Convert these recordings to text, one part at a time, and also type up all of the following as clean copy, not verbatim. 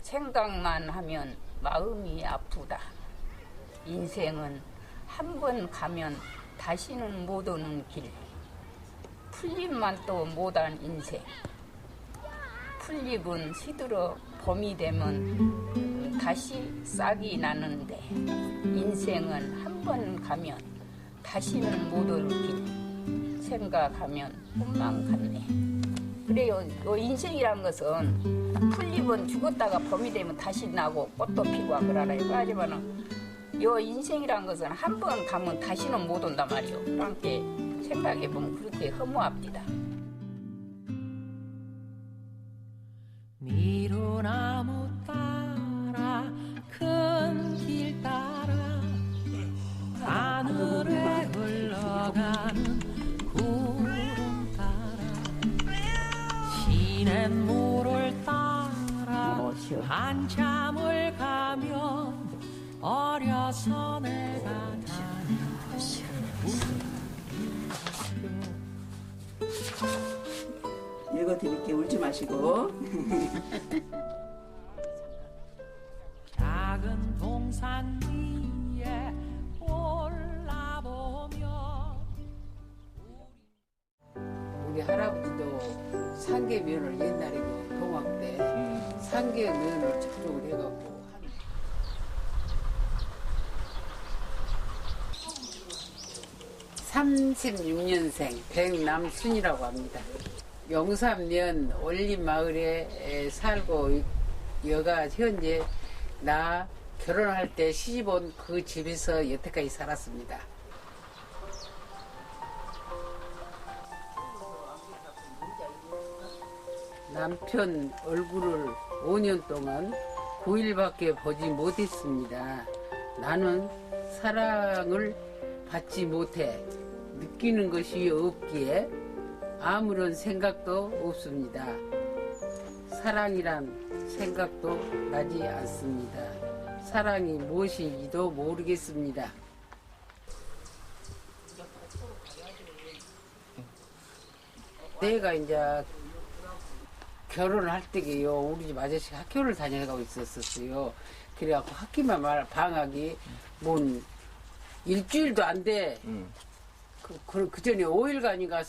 생각만 하면 마음이 아프다. 인생은 한 번 가면 다시는 못 오는 길. 풀잎만 또 못한 인생. 풀잎은 시들어 봄이 되면 다시 싹이 나는데 인생은 한 번 가면 다시는 못 올 길. 생각하면 꿈만 같네. 그래요. 요 인생이란 것은 풀잎은 죽었다가 봄이 되면 다시 나고 꽃도 피고 그러나요. 하지만은 요 인생이란 것은 한 번 가면 다시는 못 온단 말이요. 그러니까 생각해 보면 그렇게 허무합니다. 미루나무 따라 큰 길 따라 하늘에 흘러가는 구름 따라 시냇물을 따라 한참을 가면 어려서 내가 다닌 읽어드릴게. 울지 마시고. 작은 동산 위에 올라보며 우리 할아버지도 상계면을 옛날에 그 동학 때 상계면을 직접을 해갖고 36년생 백남순이라고 합니다. 영삼면 올림마을에 살고 여가 현재 나 결혼할 때 시집 온 그 집에서 여태까지 살았습니다. 남편 얼굴을 5년 동안 9일밖에 보지 못했습니다. 나는 사랑을 받지 못해 느끼는 것이 없기에 아무런 생각도 없습니다. 사랑이란 생각도 나지 않습니다. 사랑이 무엇인지도 모르겠습니다. 내가 이제 결혼할 때게요, 우리 집 아저씨가 학교를 다녀가고 있었어요. 그래갖고 학기만 방학이 뭔 일주일도 안 돼. 그 전에 5일간인가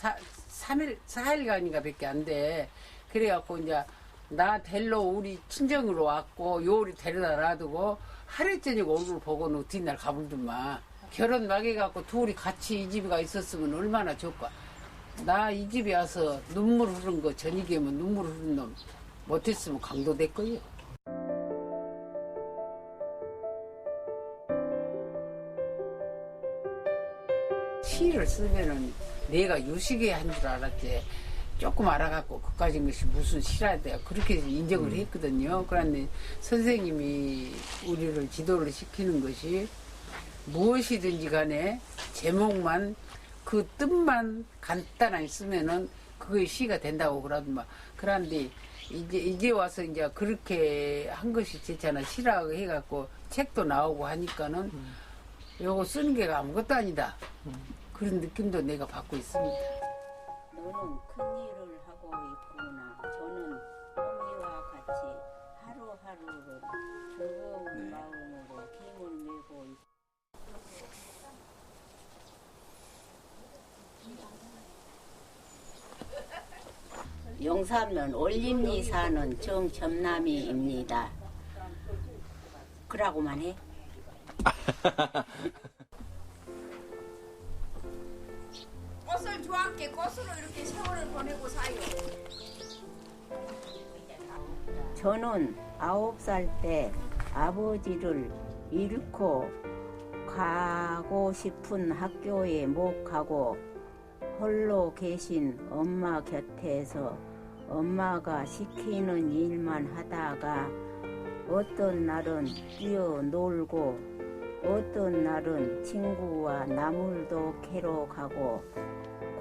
4일간인가 밖에 안 돼. 그래갖고 이제 나 델로 우리 친정으로 왔고 요리 데려다 놔두고 하루 저녁 얼굴 보고는 뒷날 가불더만. 결혼 막 해갖고 둘이 같이 이 집에 가 있었으면 얼마나 좋까. 나 이 집에 와서 눈물 흐른 거 저녁이면 눈물 흐른 놈 못했으면 강도됐거요. 시를 쓰면은 내가 유식에 한 줄 알았지. 조금 알아갖고 그까진 것이 무슨 시라 돼요. 그렇게 인정을 했거든요. 그런데 선생님이 우리를 지도를 시키는 것이 무엇이든지 간에 제목만 그 뜻만 간단하게 쓰면은 그게 시가 된다고 그러더만. 그런데 이제 와서 이제 그렇게 한 것이 좋잖아. 시라고 해갖고 책도 나오고 하니까는 요거 쓰는 게 아무것도 아니다. 그런 느낌도 내가 받고 있습니다. 너는 큰일을 하고 있구나. 저는 어미와 같이 하루하루를 즐거운 마음으로 힘을 내고 있고. 영산면 올림리 사는 정점남이입니다. 그러고만 해. 꽃을 좋아하게 꽃으로 이렇게 세월을 보내고 사요. 저는 9살 때 아버지를 잃고 가고 싶은 학교에 못 가고 홀로 계신 엄마 곁에서 엄마가 시키는 일만 하다가 어떤 날은 뛰어놀고 어떤 날은 친구와 나물도 캐러 가고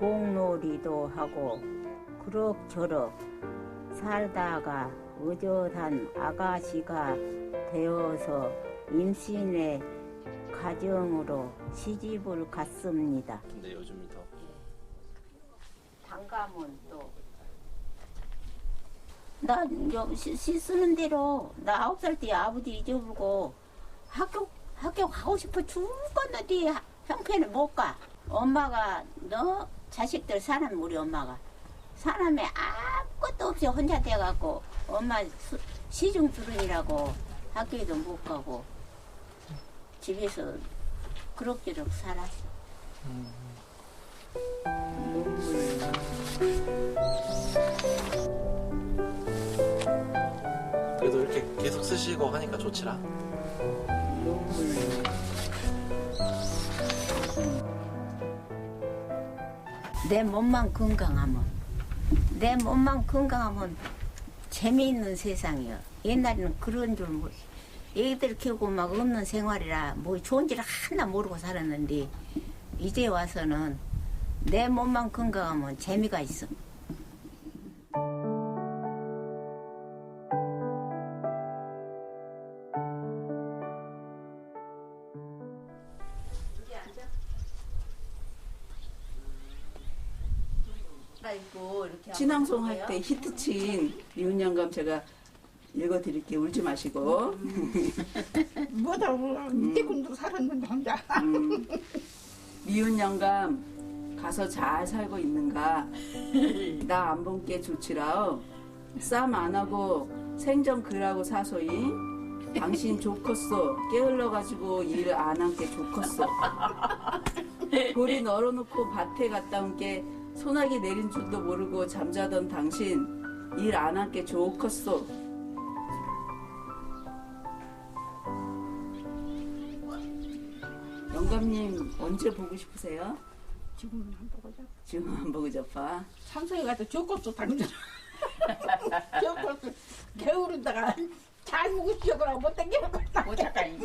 공놀이도 하고 그럭저럭 살다가 어젓한 아가씨가 되어서 임신의 가정으로 시집을 갔습니다. 근데 요즘이 더 단감은 또 나 쓰는 대로 나 9살 때 아버지 잊어버리고 학교 가고 싶어 죽었는데 형편을 못 가. 엄마가 너 자식들 사람 우리 엄마가 사람에 아무것도 없이 혼자 돼갖고 엄마 시중 들으니라고 학교에도 못 가고 집에서 그럭저럭 살았어. 그래도 이렇게 계속 쓰시고 하니까 좋지라. 내 몸만 건강하면 재미있는 세상이야. 옛날에는 그런 줄 모르. 애들 키우고 막 없는 생활이라 뭐 좋은 줄 하나 모르고 살았는데 이제 와서는 내 몸만 건강하면 재미가 있어. 신앙송 할 때 히트친 미운영감 제가 읽어드릴게요. 울지 마시고. 뭐다 울어. 이때군도 살았는데 혼자. 미운 영감 가서 잘 살고 있는가? 나 안 본 게 좋지라. 싸움 안 하고 생전 그라고 사소이. 당신 좋겠어. 게을러가지고 일 안 한 게 좋겠어. 돌이 널어놓고 밭에 갔다 온 게 소나기 내린 줄도 모르고 잠자던 당신 일 안 한 게 좋겠어. 영감님 언제 보고 싶으세요? 지금은 안 보고 자. 지금 안 보고 싶어? 산소에 가서 죽었어 당장. 죽었어. 겨울에다가 잘 먹고 죽어라고 못 당겨놓고. 못 잠깐.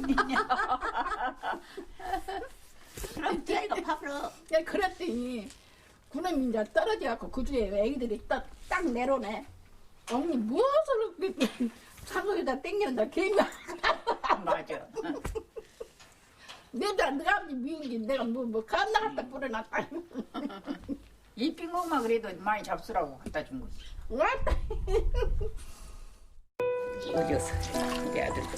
그럼 제가 밥으로. 그랬더니 그놈이 이제 떨어져갖고 그 주에 애기들이 딱 내려오네. 언니 무엇을 산소에다 땡겨다 개미야. 맞아. 내가 미운 게 내가 뭐 간나갔다 뿌려놨다. 이 빙고만 그래도 많이 잡수라고 갖다 준 거지. 왔다. 어디서 우리 아들도.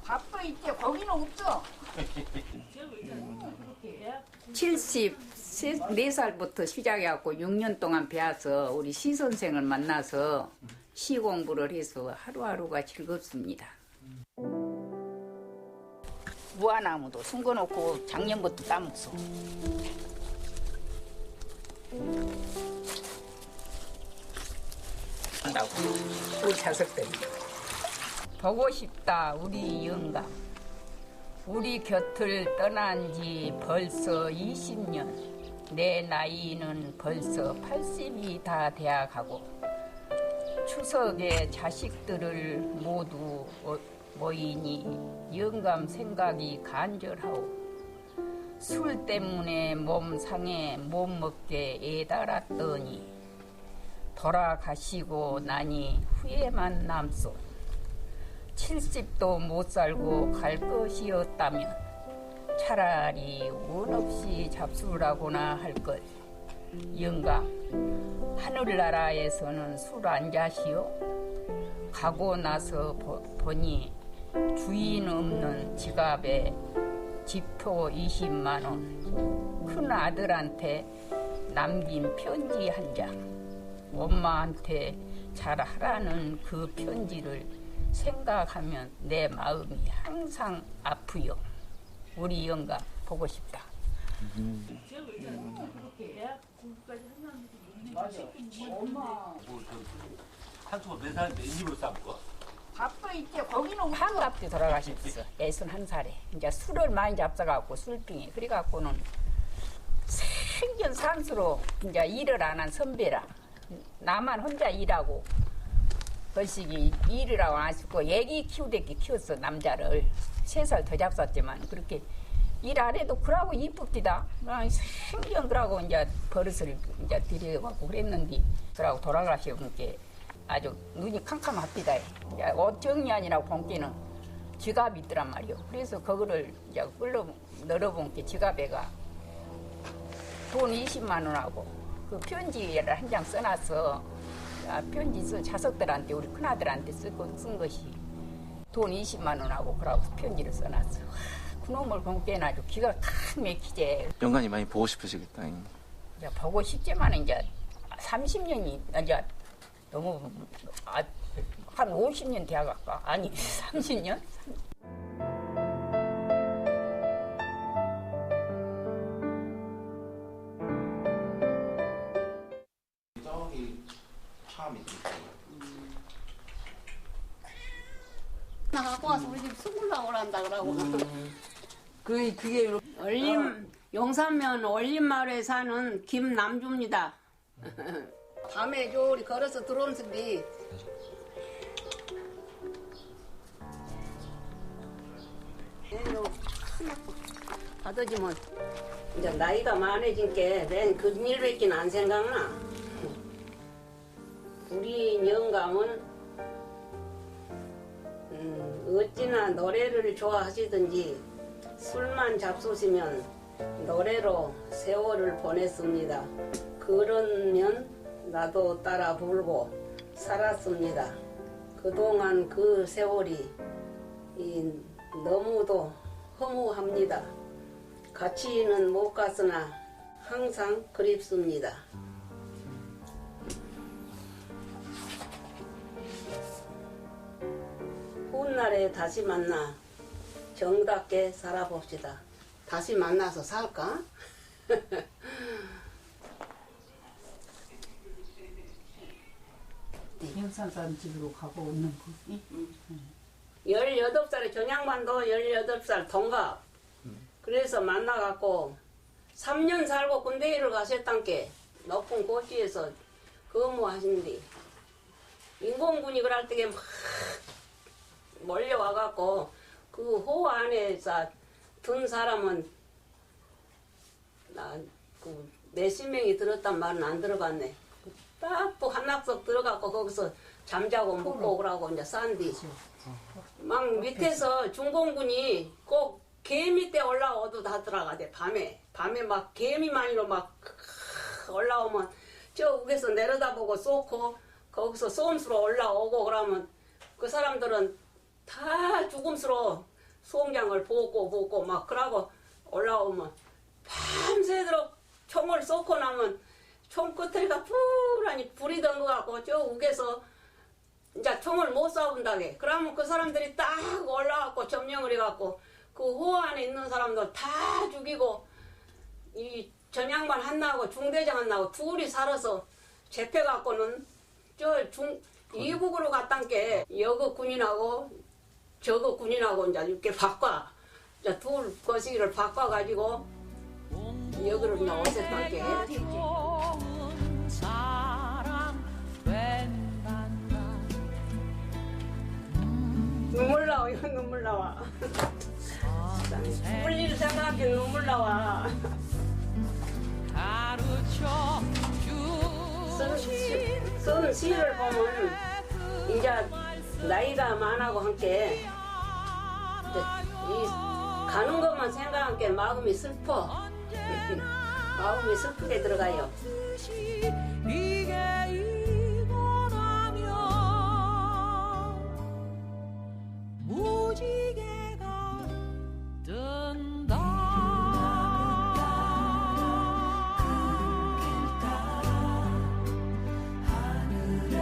바빠 있지 거기는 없어. 74살부터 시작해갖고 6년 동안 배워서 우리 시 선생을 만나서 시 공부를 해서 하루하루가 즐겁습니다. 무화나무도 숨겨놓고 작년부터 따먹어. 한다고 우리 자석들이. 보고 싶다 우리 영감. 우리 곁을 떠난 지 벌써 20년. 내 나이는 벌써 80이 다 돼가고 추석에 자식들을 모두 모이니 영감 생각이 간절하오. 술 때문에 몸 상해 못 먹게 애달았더니 돌아가시고 나니 후회만 남소. 70도 못 살고 갈 것이었다면 차라리 원 없이 잡수라고나 할 걸. 영감, 하늘나라에서는 술 안 자시오? 가고 나서 보니 주인 없는 지갑에 집토 20만 원, 큰 아들한테 남긴 편지 한 장, 엄마한테 잘하라는 그 편지를 생각하면 내 마음이 항상 아프요. 우리 영감 보고 싶다. 한수가 몇 살인데 입으로 싸먹어? 바빠 있지 거기는 한갑때 돌아가셨어. 61살에. 이제 술을 많이 잡숴갖고 술병에. 그래갖고는 생전 산수로 이제 일을 안 한 선배라. 나만 혼자 일하고 벌식이 일을 하고 안 쓰고 애기 키우대기 키웠어. 남자를 3살 더 잡쌌지만 그렇게 일 안 해도 그러고 이쁩디다. 생전 그러고 이제 버릇을 이제 들여갖고 그랬는데 그러고 돌아가시는 게 아주 눈이 캄캄합디다. 옷 정리 아니라고 본게는 지갑이 있더란 말이요. 그래서 그거를 이제 끌러 널어본 게 지갑에가 돈 20만 원하고 그 편지를 한 장 써놨어. 편지 자석들한테 우리 큰아들한테 쓴 것이 돈 20만 원하고 그러고 편지를 써놨어. 그놈을 보기에는 아주 기가 탁 막히지. 영감이 많이 보고 싶으시겠다. 이제 보고 싶지만 이제 30년이 이제 너무 한 50년 돼야갈까? 아니 30년? 저기 차 밑에 나 갖고 와서 우리 집 숨으려고 그런다 그러고. 그게 용산면 올림마을에 사는 김남주입니다. 밤에 저리 걸어서 들어오는데 받아지면 이제 나이가 많아진 게낸그 일밖에 안 생각나. 우리 영감은 어찌나 노래를 좋아하시든지 술만 잡수시면 노래로 세월을 보냈습니다. 그러면 나도 따라 불고 살았습니다. 그동안 그 세월이 너무도 허무합니다. 같이는 못 갔으나 항상 그립습니다. 훗날에 다시 만나 정답게 살아봅시다. 다시 만나서 살까? 영산 사람 집으로 가고 오는 거. 18살에 전양반도 18살 동갑. 그래서 만나갖고 3년 살고 군대 일을 가셨단께 높은 고지에서 근무하신디 인공군이 그럴 때게 막 몰려와갖고 그 호 안에서 든 사람은 그 몇십 명이 들었단 말은 안 들어봤네. 딱 또 한낙석 들어갖고 거기서 잠자고 묵고 오라고 이제 싼디 막 밑에서 중공군이 꼭 개 밑에 올라오도 다 들어가대. 밤에 막 개미만이로 막 올라오면 저 위에서 내려다보고 쏘고 거기서 쏘음수로 올라오고 그러면 그 사람들은 다 죽음수로 수영장을 보고 막 그러고 올라오면 밤새도록 총을 쏘고 나면 총 끝에가 푸르니 불이 든 것 같고 저 위에서 이제 총을 못 쏴본다게. 그러면 그 사람들이 딱 올라와갖고 점령을 해갖고 그 호 안에 있는 사람들 다 죽이고 이 전양반 한나하고 중대장 한나하고 둘이 살아서 잡혀갖고는 이국으로 갔단께 여거 군인하고 저거 군인하고 이제 이렇게 바꿔. 이제 둘 거시기를 바꿔가지고 여기를 그냥 어쨌단께. 눈물 나와, 이거 눈물 나와. 죽을 일 생각하면 눈물 나와. 쓴 시를 보면 이제 나이가 많아고 함께 가는 것만 생각하니까 마음이 슬퍼. 마음이 슬프게 들어가요. 무지개가 뜬다. 하늘에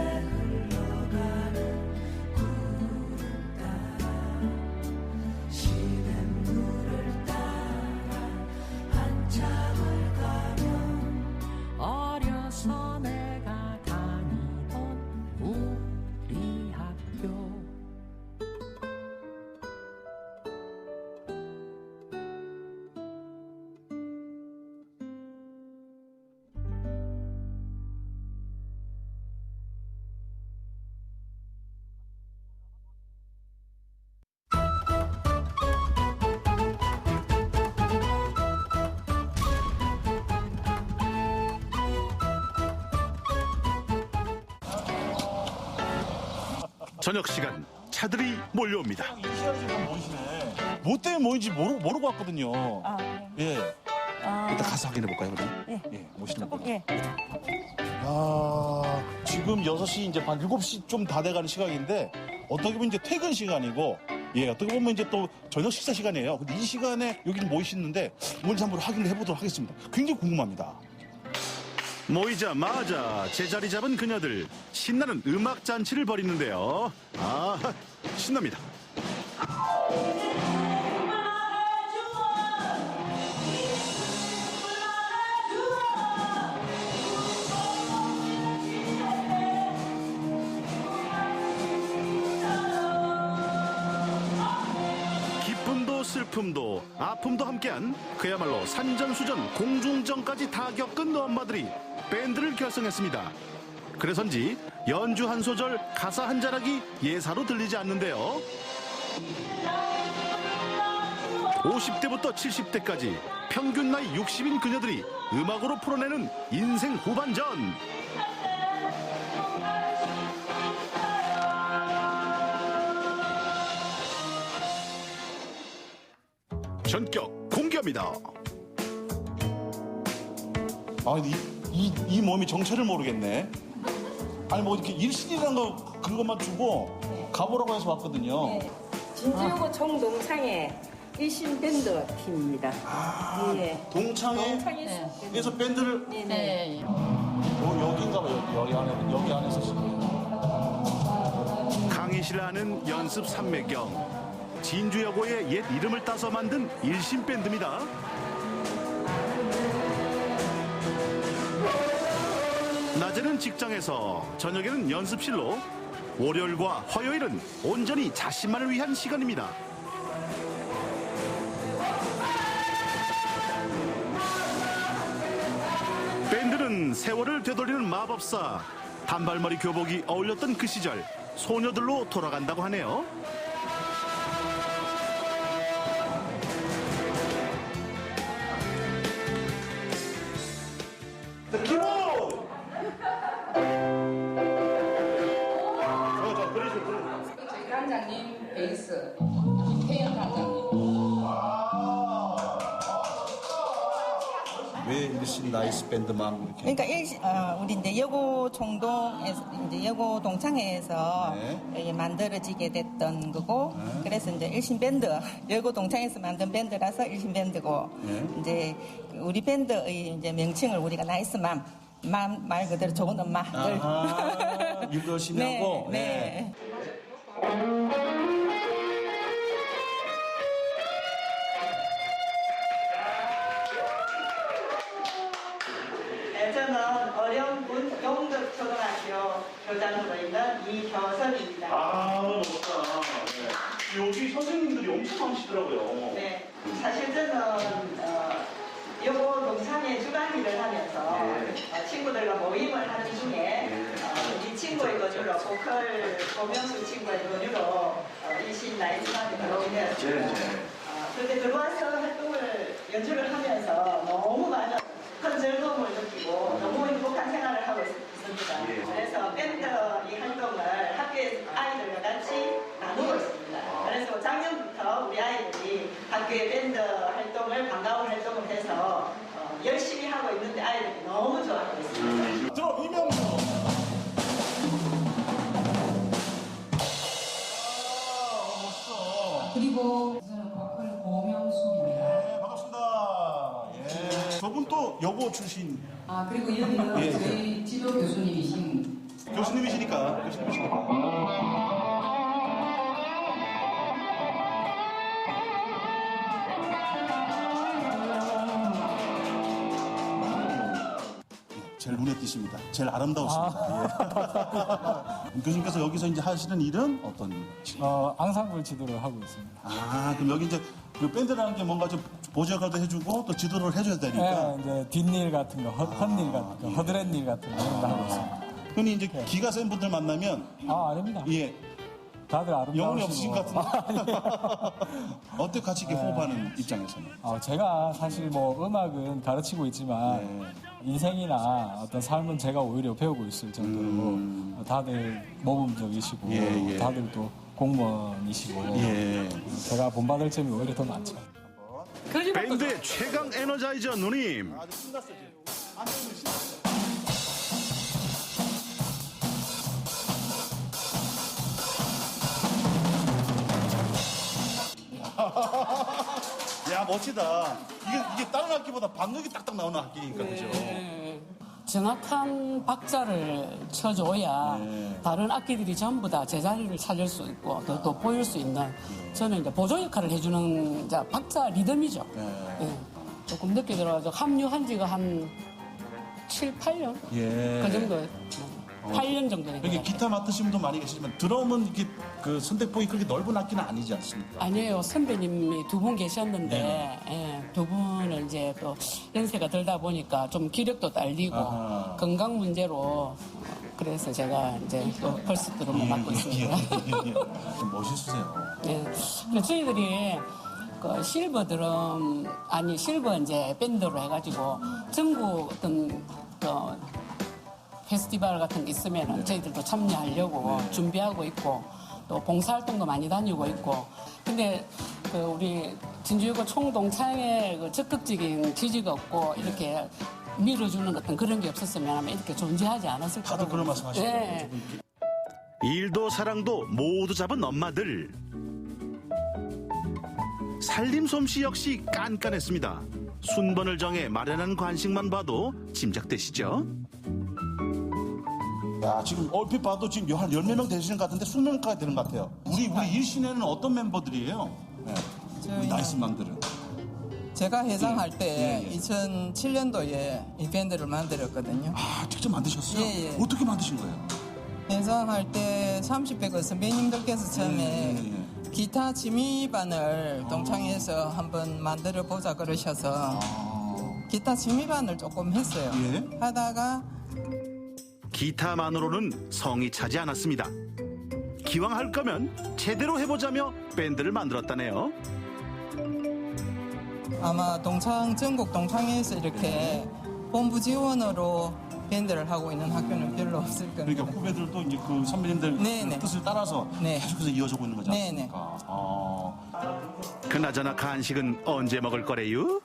흘러가는 구름 따라 시냇물을 따라 한참을 가면 어려서 내가 다니던 우리 학교. 저녁 시간 가사들이 몰려옵니다. 이 시간에 지금 모이시네. 뭐 때문에 모인지 모르고 왔거든요. 예. 일단 가서 확인해 볼까요, 그럼? 예. 모시는 거. 예. 야, 지금 6시 이제 반 7시 좀 다 돼가는 시간인데 어떻게 보면 이제 퇴근 시간이고 어떻게 보면 이제 또 저녁 식사 시간이에요. 근데 이 시간에 여기 모이시는데 뭔지 한번 확인해 보도록 하겠습니다. 굉장히 궁금합니다. 모이자마자 제자리 잡은 그녀들 신나는 음악 잔치를 벌이는데요. 아, 신납니다. 기쁨도 슬픔도 아픔도 함께한 그야말로 산전수전 공중전까지 다 겪은 엄마들이 밴드를 결성했습니다. 그래서인지 연주 한 소절 가사 한 자락이 예사로 들리지 않는데요. 50대부터 70대까지 평균 나이 60인 그녀들이 음악으로 풀어내는 인생 후반전. 전격 공개합니다. 아, 이 몸이 정체를 모르겠네. 아니, 뭐 이렇게 일신이라는 그것만 주고 가보라고 해서 왔거든요. 진주여고 총동창회 일신 밴드 팀입니다. 동창회에서 밴드를. 네. 여기인가 봐요. 여기 안에서. 강의실 안은 연습 산매경. 진주여고의 옛 이름을 따서 만든 일신 밴드입니다. 낮에는 직장에서 저녁에는 연습실로 월요일과 화요일은 온전히 자신만을 위한 시간입니다. 밴드는 세월을 되돌리는 마법사 단발머리 교복이 어울렸던 그 시절 소녀들로 돌아간다고 하네요. 저희 단장님 베이스 김태현 단장님. 왜 일신 나이스 밴드만 이렇게? 그러니까 우리 이제 여고 총동에서 이제 여고 동창회에서 만들어지게 됐던 거고, 그래서 이제 일신 밴드 여고 동창회에서 만든 밴드라서 일신 밴드고, 이제 우리 밴드의 이제 명칭을 우리가 나이스맘 말 그대로 좋은 엄마들. 일도 열심히 하고. 네. 저는 어령군 용덕초등학교 교장으로 있는 이효선입니다. 멋있다. 여기 선생님들이 엄청 많으시더라고요. 네. 사실 저는 여고 동창회 주간 일을 하면서 친구들과 모임을 하는 중에 이 친구의 권유로 보컬 고명수 친구의 권유로 일신 나이스맘에 들어오게 되었습니다. 그렇게 들어와서 활동을 연주를 하면서 너무 많은 큰 즐거움을 느끼고 너무 행복한 생활을 하고 있습니다. 그래서 밴드 이 활동을 학교에서 아이들과 같이 나누고 있습니다. 그래서 작년부터 우리 아이들이 학교의 밴드 활동을 방과후 활동을 해서 열심히 하고 있는데 아이들이 너무 좋아하고 있습니다. 저 이명수. 그리고 보컬 고명수입니다. 네, 반갑습니다. 저분 또 여고 출신. 그리고 여기는 저희 지도 교수님이신. 교수님이시니까. 제일 눈에 띄십니다. 제일 아름다우십니다. 교수님께서 여기서 이제 하시는 일은 어떤? 앙상블 지도를 하고 있습니다. 그럼 여기 이제 그 밴드라는 게 뭔가 좀 보조 역할도 해주고 또 지도를 해줘야 되니까. 네, 이제 뒷일 같은 거, 헛일 같은 거, 허드렛일 같은 거 이런 거 하고 있습니다. 흔히 이제 기가 센 분들 만나면. 아닙니다. 예. 다들 아름다우시고. 영혼이 없으신 것 같은데. 어때 같이 이렇게 호흡하는 입장에서는? 제가 사실 뭐 음악은 가르치고 있지만 인생이나 어떤 삶은 제가 오히려 배우고 있을 정도로 다들 모범적이시고 다들 또 공무원이시고 예. 제가 본받을 점이 오히려 더 많죠. 밴드의 최강 에너자이저 누님. 야, 멋지다. 이게 다른 악기보다 박력이 딱딱 나오는 악기니까, 그죠? 정확한 박자를 쳐줘야 다른 악기들이 전부 다 제자리를 찾을 수 있고 또 돋보일 수 있는 저는 이제 보조 역할을 해주는 이제 박자 리듬이죠. 예. 조금 늦게 들어가서 합류한 지가 한 7, 8년? 예. 그 정도. 8년 정도 됐어요. 여기 기타 맡으신 분도 많이 계시지만 드럼은 이게 그 선택폭이 그렇게 넓은 악기는 아니지 않습니까? 아니에요. 선배님이 두 분 계셨는데 두 분은 이제 또 연세가 들다 보니까 좀 기력도 딸리고 건강 문제로 그래서 제가 이제 또 펄스 드럼을 맡고 있습니다. 멋있으세요. 예. 그래서 저희들이 그 실버 드럼 실버 이제 밴드로 해가지고 전국 어떤 페스티벌 같은 게 있으면 저희들도 참여하려고 준비하고 있고 또 봉사활동도 많이 다니고 있고 근데 그 우리 진주여고 총동창회 그 적극적인 지지가 없고 이렇게 밀어주는 어떤 그런 게 없었으면 아마 이렇게 존재하지 않았을 거라고. 다들 그런 말씀 하시죠. 네. 일도 사랑도 모두 잡은 엄마들. 살림 솜씨 역시 깐깐했습니다. 순번을 정해 마련한 관식만 봐도 짐작되시죠? 야, 지금 얼핏 봐도 지금 한 10명 되시는 것 같은데 20명까지 되는 것 같아요. 우리 일신에는 어떤 멤버들이에요? 네. 우리 나이스맘들은. 제가 회장할 때 2007년도에 이 밴드를 만들었거든요. 아, 직접 만드셨어요? 예. 어떻게 만드신 거예요? 회장할 때 30배 선배님들께서 처음에 기타 지미반을 동창회에서 한번 만들어 보자 그러셔서 기타 지미반을 조금 했어요. 하다가 기타만으로는 성이 차지 않았습니다. 기왕 할 거면 제대로 해보자며 밴드를 만들었다네요. 아마 전국 동창회에서 이렇게 본부 지원으로 밴드를 하고 있는 학교는 별로 없을 겁니다. 그러니까 후배들도 이제 그 선배님들 그 뜻을 따라서 계속해서 이어지고 있는 거지 않습니까? 그나저나 간식은 언제 먹을 거래요?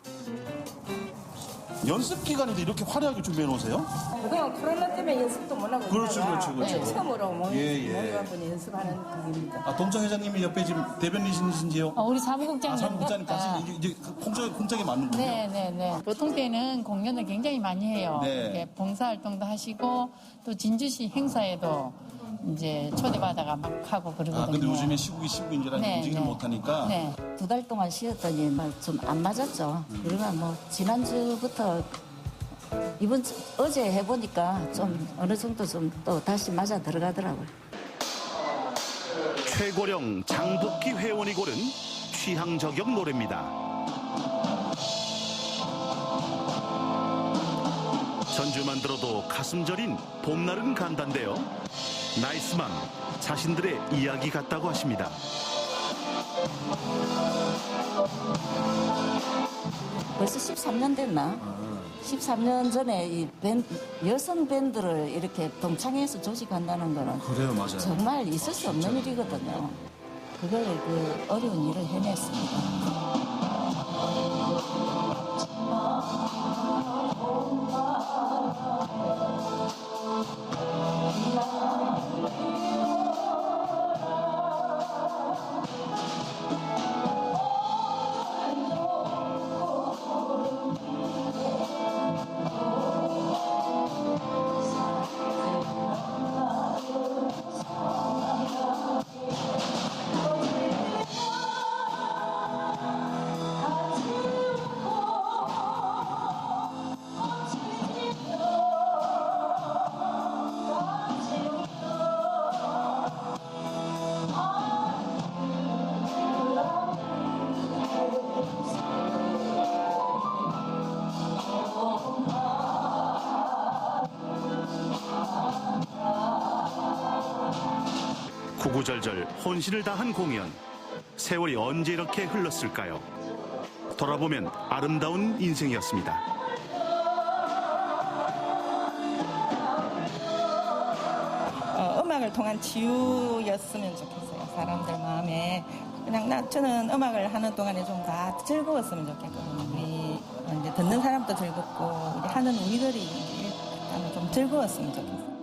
연습 기간에도 이렇게 화려하게 준비해 놓으세요? 그동안 코로나 때문에 연습도 못 하고 그렇죠. 처음으로 예. 한번 연습하는 중입니다. 아, 동창 회장님이 옆에 지금 대변인이신지요? 우리 사무국장님. 사무국장님 같이 이제 공장에 맞는군요. 네. 보통 때는 공연을 굉장히 많이 해요. 네. 이렇게 봉사활동도 하시고 또 진주시 행사에도 이제 초대받아가 막 하고 그러거든요. 아, 근데 요즘에 시국인지라 움직이지 못하니까. 네. 2달 동안 쉬었더니 좀 안 맞았죠. 그러면 뭐 지난주부터 어제 해보니까 좀 어느 정도 좀 또 다시 맞아 들어가더라고요. 최고령 장복기 회원이 고른 취향 저격 노래입니다. 전주만 들어도 가슴 저린 봄날은 간단데요. 나이스맘 자신들의 이야기 같다고 하십니다. 벌써 13년 됐나? 13년 전에 이 여성 밴드를 이렇게 동창회에서 조직한다는 거는 그래요, 맞아요. 정말 있을 수 없는 일이거든요. 그걸 그 어려운 일을 해냈습니다. 구구절절 혼신을 다한 공연. 세월이 언제 이렇게 흘렀을까요? 돌아보면 아름다운 인생이었습니다. 음악을 통한 치유였으면 좋겠어요. 사람들 마음에 그냥 저는 음악을 하는 동안에 좀 다 즐거웠으면 좋겠거든요. 우리 이제 듣는 사람도 즐겁고 우리 하는 우리들이 좀 즐거웠으면 좋겠어요.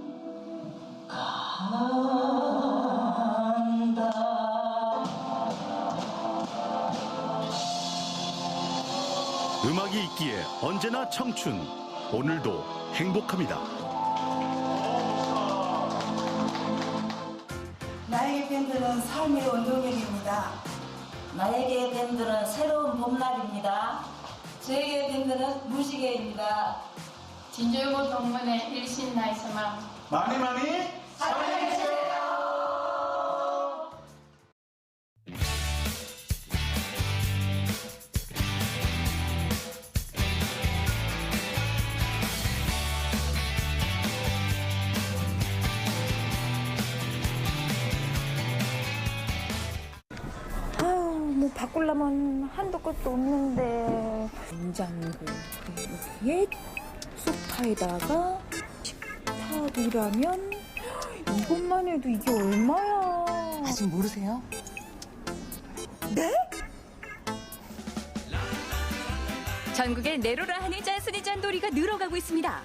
음악이 있기에 언제나 청춘, 오늘도 행복합니다. 나에게 밴드는 삶의 원동력입니다. 나에게 밴드는 새로운 봄날입니다. 저에게 밴드는 무지개입니다. 진주여고 동문회 일신 나이스맘 많이 사랑해주세요. 뭐 바꾸려면 한도 끝도 없는데 냉장고 여기에 소파에다가 식탁이라면 이것만 해도 이게 얼마야? 아직 모르세요? 네? 전국에 내로라 하는 짠순이 짠돌이가 늘어가고 있습니다.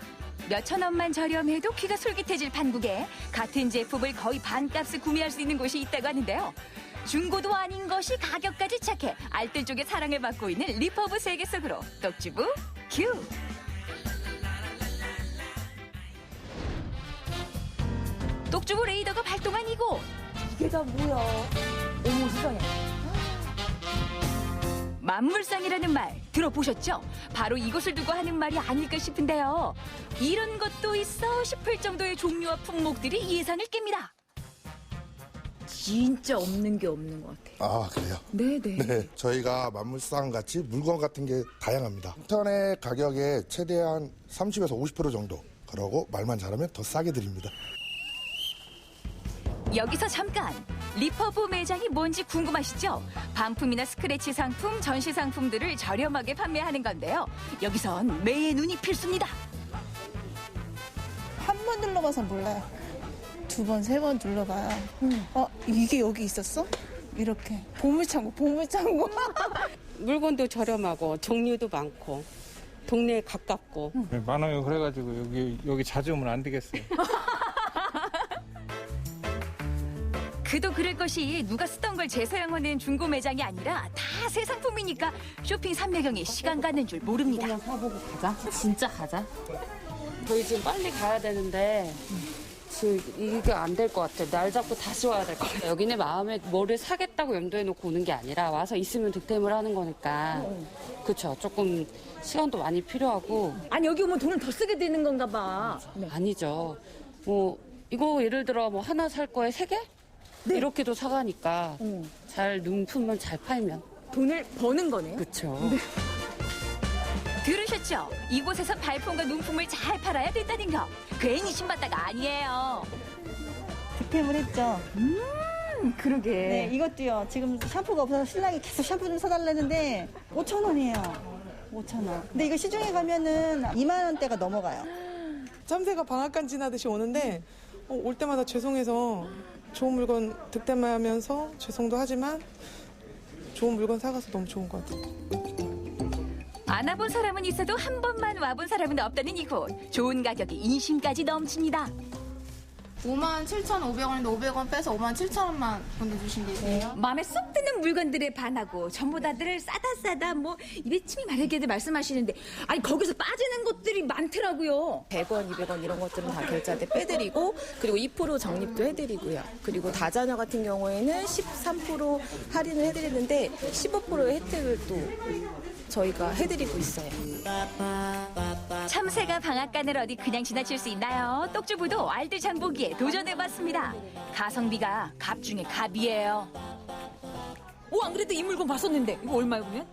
몇천 원만 저렴해도 귀가 솔깃해질 판국에 같은 제품을 거의 반값에 구매할 수 있는 곳이 있다고 하는데요. 중고도 아닌 것이 가격까지 착해 알뜰 쪽의 사랑을 받고 있는 리퍼브 세계 속으로 똑주부 큐! 똑주부 레이더가 발동한 이곳! 이게 다 뭐야? 어머 세상에. 만물상이라는 말 들어보셨죠? 바로 이곳을 두고 하는 말이 아닐까 싶은데요. 이런 것도 있어 싶을 정도의 종류와 품목들이 예상을 깹니다. 진짜 없는 게 없는 것 같아요. 아, 그래요? 네네. 네, 저희가 만물상 같이 물건 같은 게 다양합니다. 인터넷 가격에 최대한 30에서 50% 정도. 그러고 말만 잘하면 더 싸게 드립니다. 여기서 잠깐! 리퍼브 매장이 뭔지 궁금하시죠? 반품이나 스크래치 상품, 전시 상품들을 저렴하게 판매하는 건데요. 여기선 매의 눈이 필수입니다. 한 번 둘러봐서 몰라요. 두 번, 세 번 둘러봐요. 이게 여기 있었어? 이렇게. 보물창고. 물건도 저렴하고 종류도 많고 동네에 가깝고. 많아요. 그래가지고 여기 자주 오면 안 되겠어요. 그도 그럴 것이 누가 쓰던 걸 재사용하는 중고 매장이 아니라 다 새 상품이니까 쇼핑 삼매경에 시간 가는 줄 모릅니다. 그냥 사보고 가자. 진짜 가자. 저희 지금 빨리 가야 되는데 지금 이게 안 될 것 같아요. 날 잡고 다시 와야 될 것 같아요. 여기는 마음에 뭐를 사겠다고 염두에 놓고 오는 게 아니라 와서 있으면 득템을 하는 거니까 그렇죠. 조금 시간도 많이 필요하고. 아니 여기 오면 돈을 더 쓰게 되는 건가 봐. 아니죠. 뭐 이거 예를 들어 뭐 하나 살 거에 3개? 이렇게도 사가니까 잘 눈품만 잘 팔면 돈을 버는 거네요. 그렇죠. 들으셨죠? 이곳에서 발품과 눈품을 잘 팔아야 된다는 거. 괜히 신봤다가 아니에요. 득템을 했죠. 그러게. 네, 이것도요. 지금 샴푸가 없어서 신랑이 계속 샴푸 좀 사달라는데 5,000원이에요. 5,000원. 근데 이거 시중에 가면은 2만 원대가 넘어가요. 참새가 방앗간 지나듯이 오는데 올 때마다 죄송해서 좋은 물건 득템하면서 죄송도 하지만 좋은 물건 사가서 너무 좋은 것 같아요. 안 와본 사람은 있어도 한 번만 와본 사람은 없다는 이곳. 좋은 가격에 인심까지 넘칩니다. 57,500원인데 500원 빼서 57,000원만 보내주신대요. 마음에 쏙 드는 물건들에 반하고 전부 다들 싸다 뭐 입에 침이 마르게들 말씀하시는데 아니 거기서 빠지는 것들이 많더라고요. 100원, 200원 이런 것들은 다 결제할 때 빼드리고 그리고 2% 적립도 해드리고요. 그리고 다자녀 같은 경우에는 13% 할인을 해드리는데 15%의 혜택을 또 저희가 해드리고 있어요. 참새가 방앗간을 어디 그냥 지나칠 수 있나요? 똑주부도 알뜰 장보기에 도전해봤습니다. 가성비가 갑 중에 갑이에요. 안 그래도 이 물건 봤었는데 이거 얼마예요 그러면?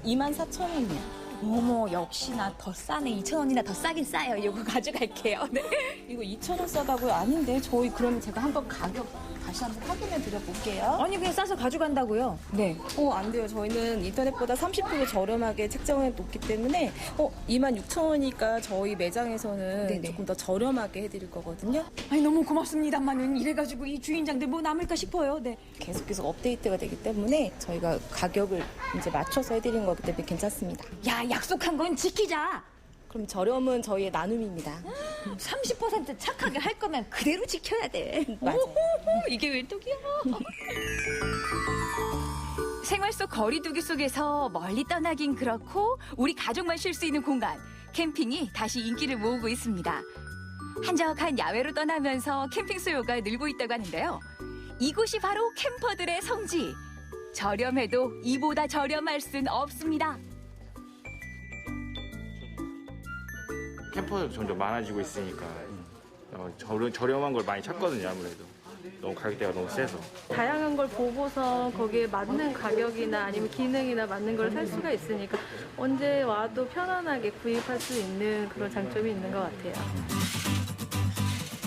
24,000원이요. 어머, 역시나 더 싸네. 2,000원이나 더 싸긴 싸요. 이거 가져갈게요. 네. 이거 2,000원 싸다고요? 아닌데 저희 그럼 제가 한번 가격 다시 한번 확인해 드려 볼게요. 아니, 그냥 싸서 가져간다고요? 네. 안 돼요. 저희는 인터넷보다 30% 저렴하게 책정해 놓기 때문에 26,000원이니까 저희 매장에서는 네네. 조금 더 저렴하게 해드릴 거거든요. 아니, 너무 고맙습니다만 이래가지고 이 주인장들 뭐 남을까 싶어요. 네. 계속 업데이트가 되기 때문에 저희가 가격을 이제 맞춰서 해드린 거기 때문에 괜찮습니다. 야, 약속한 건 지키자. 그럼 저렴은 저희의 나눔입니다. 30% 착하게 할 거면 그대로 지켜야 돼. 맞아요. 오호호, 이게 왜 뚝이야? 생활 속 거리두기 속에서 멀리 떠나긴 그렇고 우리 가족만 쉴 수 있는 공간, 캠핑이 다시 인기를 모으고 있습니다. 한적한 야외로 떠나면서 캠핑 수요가 늘고 있다고 하는데요. 이곳이 바로 캠퍼들의 성지. 저렴해도 이보다 저렴할 순 없습니다. 캠퍼도 점점 많아지고 있으니까 저렴한 걸 많이 찾거든요. 아무래도 너무 가격대가 너무 세서. 다양한 걸 보고서 거기에 맞는 가격이나 아니면 기능이나 맞는 걸 살 수가 있으니까 언제 와도 편안하게 구입할 수 있는 그런 장점이 있는 것 같아요.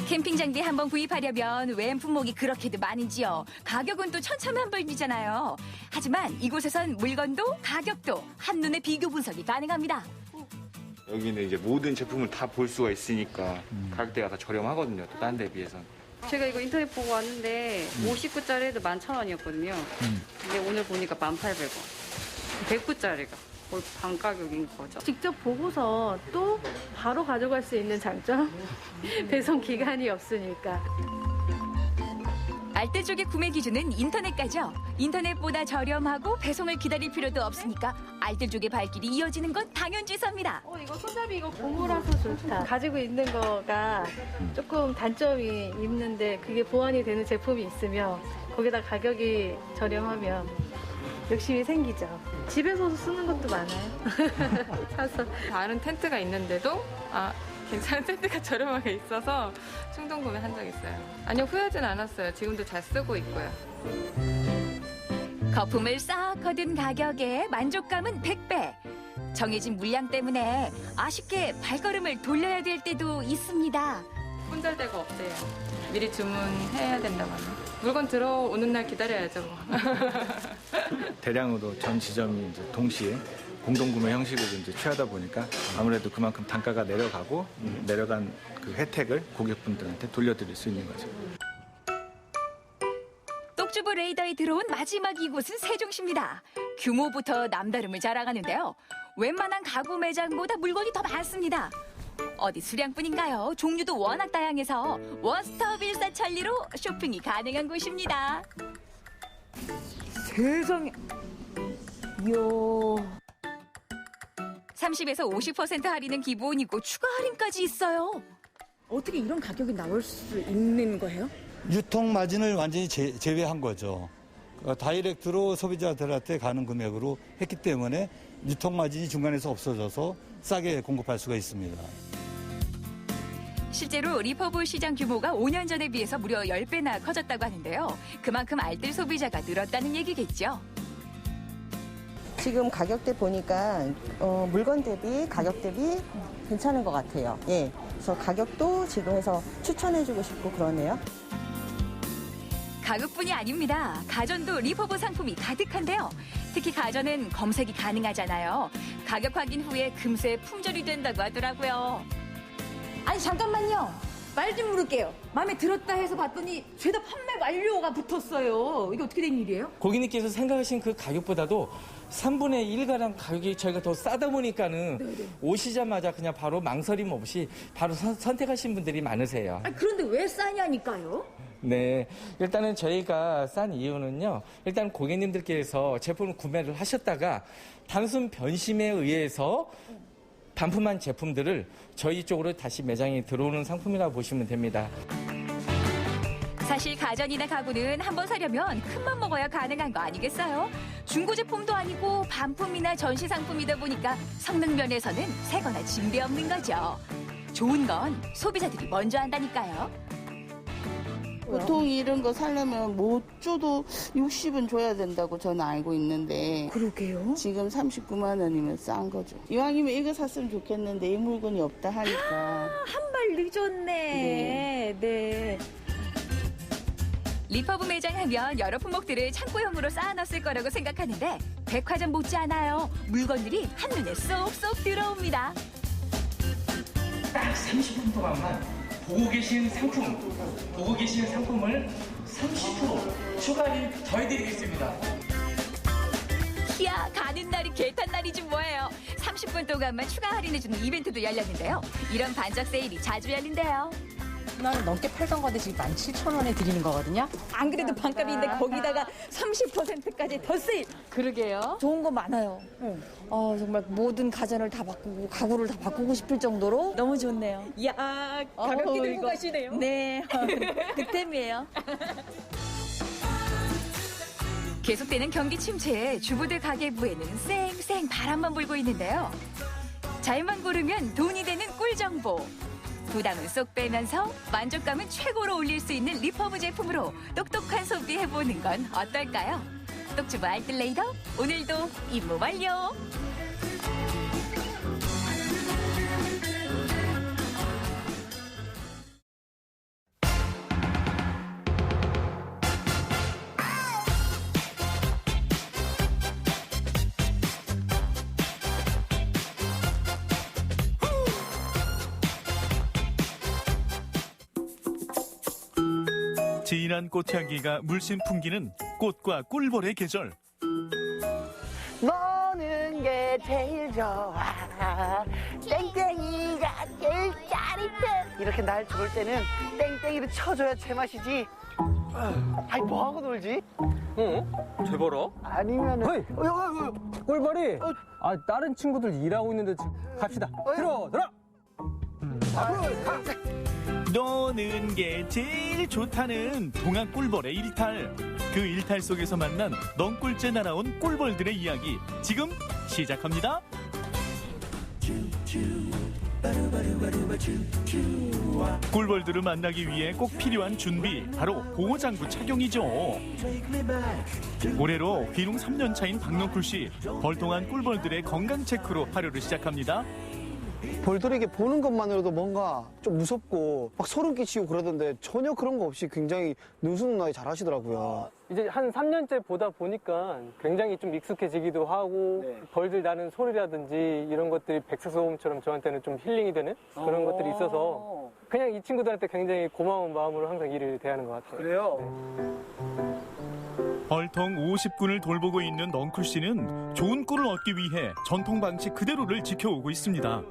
캠핑 장비 한번 구입하려면 웬 품목이 그렇게도 많은지요. 가격은 또 천차만별이잖아요. 하지만 이곳에선 물건도 가격도 한눈에 비교 분석이 가능합니다. 여기는 이제 모든 제품을 다 볼 수가 있으니까 가격대가 다 저렴하거든요. 또 다른 데 비해서는. 제가 이거 인터넷 보고 왔는데 59짜리도 11,000원이었거든요. 근데 오늘 보니까 1,800원. 109짜리가 거의 반 가격인 거죠. 직접 보고서 또 바로 가져갈 수 있는 장점? 배송 기간이 없으니까. 알뜰 쪽의 구매 기준은 인터넷까지요. 인터넷보다 저렴하고 배송을 기다릴 필요도 없으니까 알뜰 쪽의 발길이 이어지는 건 당연지사입니다. 이거 손잡이 이거 고무라서 좋다. 가지고 있는 거가 조금 단점이 있는데 그게 보완이 되는 제품이 있으면 거기다 가격이 저렴하면 욕심이 생기죠. 집에서 쓰는 것도 많아요. 사서. 다른 텐트가 있는데도 괜찮은 텐트가 저렴하게 있어서 충동 구매한 적 있어요. 아니요, 후회하진 않았어요. 지금도 잘 쓰고 있고요. 거품을 싹 거둔 가격에 만족감은 100배. 정해진 물량 때문에 아쉽게 발걸음을 돌려야 될 때도 있습니다. 손댈 데가 없대요. 미리 주문해야 된다고 하네요. 물건 들어오는 날 기다려야죠. 뭐. 대량으로 전 지점이 이제 동시에 공동구매 형식으로 이제 취하다 보니까 아무래도 그만큼 단가가 내려가고 내려간 그 혜택을 고객분들한테 돌려드릴 수 있는 거죠. 똑주보 레이더에 들어온 마지막 이곳은 세종시입니다. 규모부터 남다름을 자랑하는데요. 웬만한 가구 매장보다 물건이 더 많습니다. 어디 수량뿐인가요? 종류도 워낙 다양해서 원스톱 일사천리로 쇼핑이 가능한 곳입니다. 세상에. 이야. 30에서 50% 할인은 기본이고 추가 할인까지 있어요. 어떻게 이런 가격이 나올 수 있는 거예요? 유통 마진을 완전히 제외한 거죠. 다이렉트로 소비자들한테 가는 금액으로 했기 때문에 유통 마진이 중간에서 없어져서 싸게 공급할 수가 있습니다. 실제로 리퍼브 시장 규모가 5년 전에 비해서 무려 10배나 커졌다고 하는데요. 그만큼 알뜰 소비자가 늘었다는 얘기겠죠. 지금 가격대 보니까 물건 대비 가격 대비 괜찮은 것 같아요. 예, 그래서 가격도 지금 해서 추천해주고 싶고 그러네요. 가격뿐이 아닙니다. 가전도 리퍼브 상품이 가득한데요. 특히 가전은 검색이 가능하잖아요. 가격 확인 후에 금세 품절이 된다고 하더라고요. 아니, 잠깐만요. 말 좀 물을게요. 마음에 들었다 해서 봤더니 죄다 판매 완료가 붙었어요. 이게 어떻게 된 일이에요? 고객님께서 생각하신 그 가격보다도 3분의 1가량 가격이 저희가 더 싸다 보니까는 네네. 오시자마자 그냥 바로 망설임 없이 바로 선택하신 분들이 많으세요. 아니, 그런데 왜 싸냐니까요? 네. 일단은 저희가 싼 이유는요. 일단 고객님들께서 제품을 구매를 하셨다가 단순 변심에 의해서 반품한 제품들을 저희 쪽으로 다시 매장에 들어오는 상품이라고 보시면 됩니다. 사실 가전이나 가구는 한번 사려면 큰맘 먹어야 가능한 거 아니겠어요? 중고 제품도 아니고 반품이나 전시 상품이다 보니까 성능 면에서는 새거나 진배 없는 거죠. 좋은 건 소비자들이 먼저 한다니까요. 보통 이런 거 사려면 못 줘도 60은 줘야 된다고 저는 알고 있는데. 그러게요. 지금 39만 원이면 싼 거죠. 이왕이면 이거 샀으면 좋겠는데 이 물건이 없다 하니까. 한 발 늦었네. 네. 리퍼브 매장 하면 여러 품목들을 창고형으로 쌓아놨을 거라고 생각하는데 백화점 못지않아요. 물건들이 한눈에 쏙쏙 들어옵니다. 딱 30분 동안만 보고 계신 상품을 30% 추가 할인 더해드리겠습니다. 이야, 가는 날이 개탄 날이지 뭐예요. 30분 동안만 추가 할인해주는 이벤트도 열렸는데요. 이런 반짝 세일이 자주 열린대요. 만 넘게 팔던 건데 지금 17,000원에 드리는 거거든요. 안 그래도 반값인데 거기다가 30%까지 더 세일. 그러게요. 좋은 거 많아요. 정말 모든 가전을 다 바꾸고 가구를 다 바꾸고 싶을 정도로 너무 좋네요. 이야, 가볍게 들고 가시네요. 네, 득템이에요. 계속되는 경기 침체에 주부들 가계부에는 쌩쌩 바람만 불고 있는데요. 잘만 고르면 돈이 되는 꿀 정보. 부담은 쏙 빼면서 만족감은 최고로 올릴 수 있는 리퍼브 제품으로 똑똑한 소비해보는 건 어떨까요? 똑주부 알뜰레이더 오늘도 임무 완료! 진한 꽃향기가 물씬 풍기는 꽃과 꿀벌의 계절. 노는 게 제일 좋아. 땡땡이가 제일 짜릿해. 이렇게 날 죽을 때는 땡땡이를 쳐줘야 제맛이지. 아이 뭐하고 놀지? 재벌아? 아니면은 꿀벌이? 다른 친구들 일하고 있는데 지금 갑시다. 들어라! 노는 게 제일 좋다는 동학 꿀벌의 일탈. 그 일탈 속에서 만난 넝꿀째 날아온 꿀벌들의 이야기 지금 시작합니다. 꿀벌들을 만나기 위해 꼭 필요한 준비, 바로 보호장구 착용이죠. 올해로 귀농 3년 차인 박넝쿨 씨, 벌통한 꿀벌들의 건강 체크로 하루를 시작합니다. 벌들이 이렇게 보는 것만으로도 뭔가 좀 무섭고 막 소름 끼치고 그러던데 전혀 그런 거 없이 굉장히 능수능란하게 잘 하시더라고요. 이제 한 3년째 보다 보니까 굉장히 좀 익숙해지기도 하고 벌들 나는 소리라든지 이런 것들이 백사소음처럼 저한테는 좀 힐링이 되는 그런 것들이 있어서 그냥 이 친구들한테 굉장히 고마운 마음으로 항상 일을 대하는 것 같아요. 그래요? 벌통 50군을 돌보고 있는 넝쿨 씨는 좋은 꿀을 얻기 위해 전통 방식 그대로를 지켜오고 있습니다.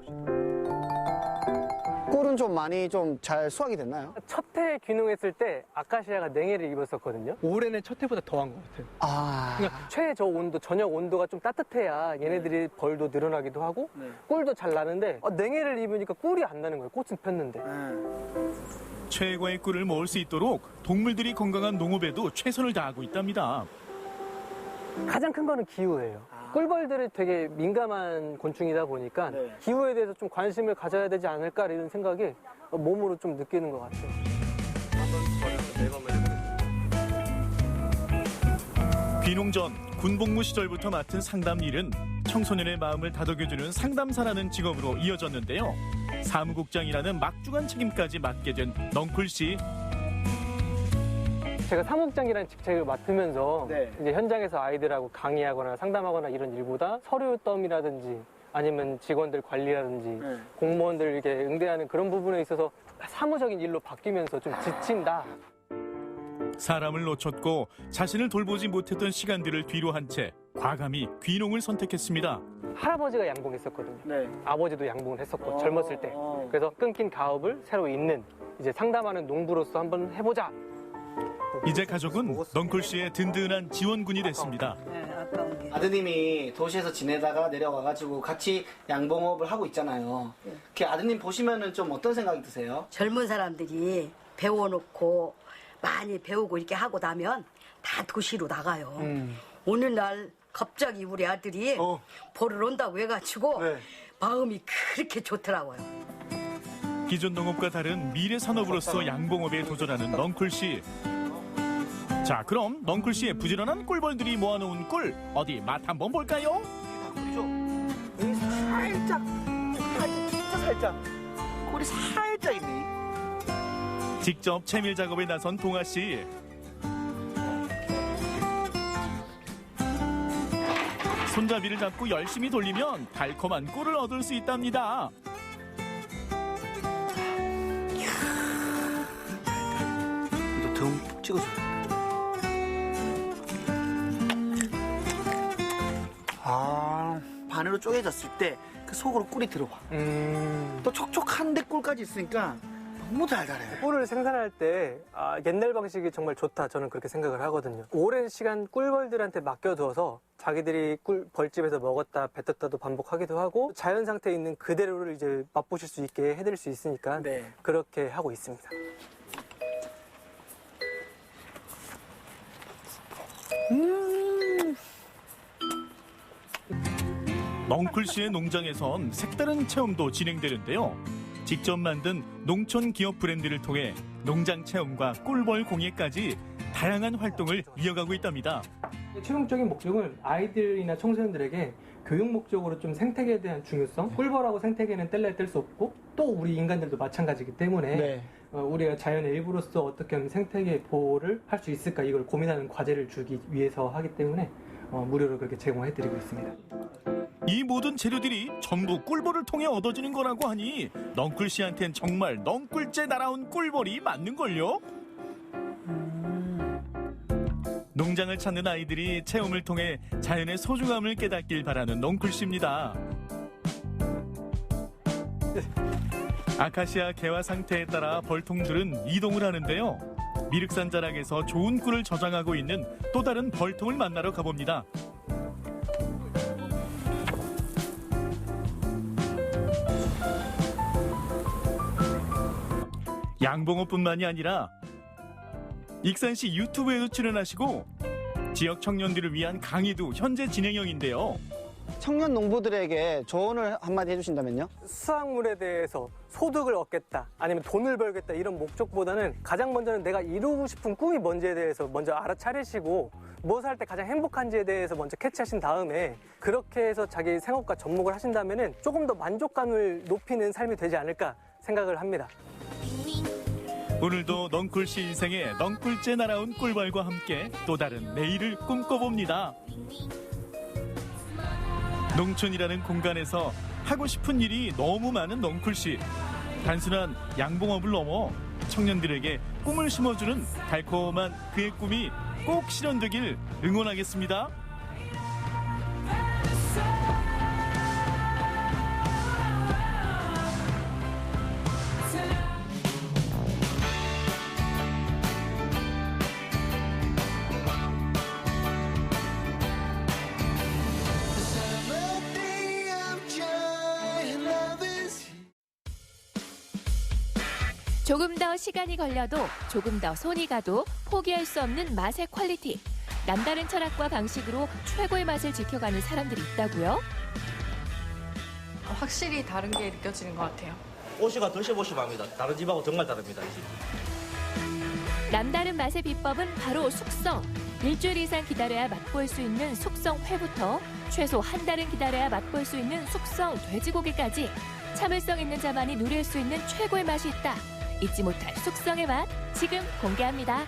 꿀은 좀 많이 좀 잘 수확이 됐나요? 첫 해 귀농했을 때 아카시아가 냉해를 입었었거든요. 올해는 첫 해보다 더한 것 같아요. 그러니까 최저 온도, 저녁 온도가 좀 따뜻해야 얘네들이 벌도 늘어나기도 하고 꿀도 잘 나는데 냉해를 입으니까 꿀이 안 나는 거예요. 꽃은 폈는데. 최고의 꿀을 모을 수 있도록 동물들이 건강한 농업에도 최선을 다하고 있답니다. 가장 큰 거는 기후예요. 꿀벌들은 되게 민감한 곤충이다 보니까 기후에 대해서 좀 관심을 가져야 되지 않을까 이런 생각이 몸으로 좀 느끼는 것 같아요. 귀농 전 군복무 시절부터 맡은 상담 일은 청소년의 마음을 다독여주는 상담사라는 직업으로 이어졌는데요. 사무국장이라는 막중한 책임까지 맡게 된 넝쿨 씨. 제가 사무국장이라는 직책을 맡으면서 이제 현장에서 아이들하고 강의하거나 상담하거나 이런 일보다 서류 덤이라든지 아니면 직원들 관리라든지 공무원들 이렇게 응대하는 그런 부분에 있어서 사무적인 일로 바뀌면서 좀 지친다. 사람을 놓쳤고 자신을 돌보지 못했던 시간들을 뒤로 한 채 과감히 귀농을 선택했습니다. 할아버지가 양봉했었거든요. 아버지도 양봉을 했었고 젊었을 때. 그래서 끊긴 가업을 새로 잇는 이제 상담하는 농부로서 한번 해보자. 이제 가족은 넝쿨 씨의 든든한 지원군이 됐습니다. 아드님이 도시에서 지내다가 내려와가지고 같이 양봉업을 하고 있잖아요. 그 아드님 보시면은 좀 어떤 생각이 드세요? 젊은 사람들이 배워놓고 많이 배우고 이렇게 하고 나면 다 도시로 나가요. 오늘날 갑자기 우리 아들이 벌을 온다고 해가지고 마음이 그렇게 좋더라고요. 기존 농업과 다른 미래 산업으로서 양봉업에 도전하는 넝쿨 씨. 자, 그럼 넝쿨 씨의 부지런한 꿀벌들이 모아놓은 꿀 어디 맛 한번 볼까요? 여기 살짝, 진짜 살짝 꿀이 살짝 있네. 직접 채밀 작업에 나선 동아 씨. 손잡이를 잡고 열심히 돌리면 달콤한 꿀을 얻을 수 있답니다. 이거 듬뿍 찍어줘. 반으로 쪼개졌을 때 그 속으로 꿀이 들어와. 또 촉촉한데 꿀까지 있으니까 너무 달달해. 꿀을 생산할 때 옛날 방식이 정말 좋다, 저는 그렇게 생각을 하거든요. 오랜 시간 꿀벌들한테 맡겨두어서 자기들이 꿀 벌집에서 먹었다 뱉었다도 반복하기도 하고 자연 상태에 있는 그대로를 이제 맛보실 수 있게 해드릴 수 있으니까 그렇게 하고 있습니다. 넝쿨 씨의 농장에선 색다른 체험도 진행되는데요. 직접 만든 농촌 기업 브랜드를 통해 농장 체험과 꿀벌 공예까지 다양한 활동을 이어가고 있답니다. 최종적인 목적은 아이들이나 청소년들에게 교육 목적으로 좀 생태계에 대한 중요성, 꿀벌하고 생태계는 뗄래야 뗄 수 없고 또 우리 인간들도 마찬가지이기 때문에 우리가 자연의 일부로서 어떻게 하면 생태계 보호를 할 수 있을까, 이걸 고민하는 과제를 주기 위해서 하기 때문에 무료로 그렇게 제공해드리고 있습니다. 이 모든 재료들이 전부 꿀벌을 통해 얻어지는 거라고 하니 넝쿨 씨한텐 정말 넝꿀째 날아온 꿀벌이 맞는걸요? 농장을 찾는 아이들이 체험을 통해 자연의 소중함을 깨닫길 바라는 넝쿨 씨입니다. 아카시아 개화 상태에 따라 벌통들은 이동을 하는데요. 미륵산 자락에서 좋은 꿀을 저장하고 있는 또 다른 벌통을 만나러 가봅니다. 양봉업뿐만이 아니라 익산시 유튜브에도 출연하시고 지역 청년들을 위한 강의도 현재 진행형인데요. 청년 농부들에게 조언을 한마디 해주신다면요? 수확물에 대해서 소득을 얻겠다, 아니면 돈을 벌겠다, 이런 목적보다는 가장 먼저는 내가 이루고 싶은 꿈이 뭔지에 대해서 먼저 알아차리시고 무엇을 할 때 가장 행복한지에 대해서 먼저 캐치하신 다음에 그렇게 해서 자기 생업과 접목을 하신다면 조금 더 만족감을 높이는 삶이 되지 않을까 생각을 합니다. 오늘도 넝쿨 씨 인생에 넝꿀째 날아온 꿀벌과 함께 또 다른 내일을 꿈꿔봅니다. 농촌이라는 공간에서 하고 싶은 일이 너무 많은 넝쿨 씨. 단순한 양봉업을 넘어 청년들에게 꿈을 심어주는 달콤한 그의 꿈이 꼭 실현되길 응원하겠습니다. 조금 더 시간이 걸려도 조금 더 손이 가도 포기할 수 없는 맛의 퀄리티. 남다른 철학과 방식으로 최고의 맛을 지켜가는 사람들이 있다고요? 확실히 다른 게 느껴지는 것 같아요. 오시가 드셔보시면 압니다. 다른 집하고 정말 다릅니다. 이 집. 남다른 맛의 비법은 바로 숙성. 일주일 이상 기다려야 맛볼 수 있는 숙성 회부터 최소 한 달은 기다려야 맛볼 수 있는 숙성 돼지고기까지 참을성 있는 자만이 누릴 수 있는 최고의 맛이 있다. 잊지 못할 숙성의 맛 지금 공개합니다.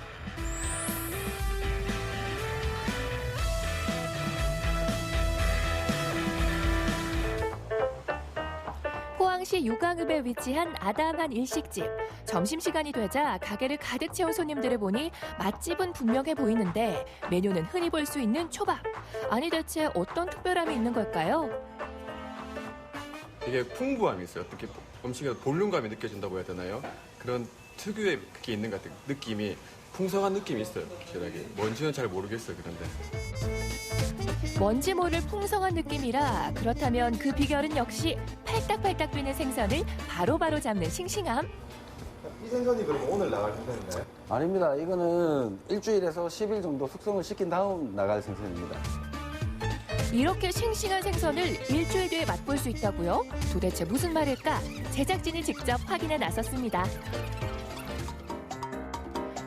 포항시 유광읍에 위치한 아담한 일식집. 점심시간이 되자 가게를 가득 채운 손님들을 보니 맛집은 분명해 보이는데 메뉴는 흔히 볼 수 있는 초밥. 아니 대체 어떤 특별함이 있는 걸까요? 되게 풍부함이 있어요. 특히 음식에서 볼륨감이 느껴진다고 해야 되나요? 그런 특유의 그게 있는 것 같아요. 느낌이 풍성한 느낌이 있어요. 확실하게. 뭔지는 잘 모르겠어요. 그런데. 뭔지 모를 풍성한 느낌이라 그렇다면 그 비결은 역시 팔딱팔딱 뛰는 생선을 바로바로 잡는 싱싱함. 이 생선이 그럼 오늘 나갈 생선인가요? 아닙니다. 이거는 일주일에서 10일 정도 숙성을 시킨 다음 나갈 생선입니다. 이렇게 싱싱한 생선을 일주일 뒤에 맛볼 수 있다고요? 도대체 무슨 말일까? 제작진이 직접 확인에 나섰습니다.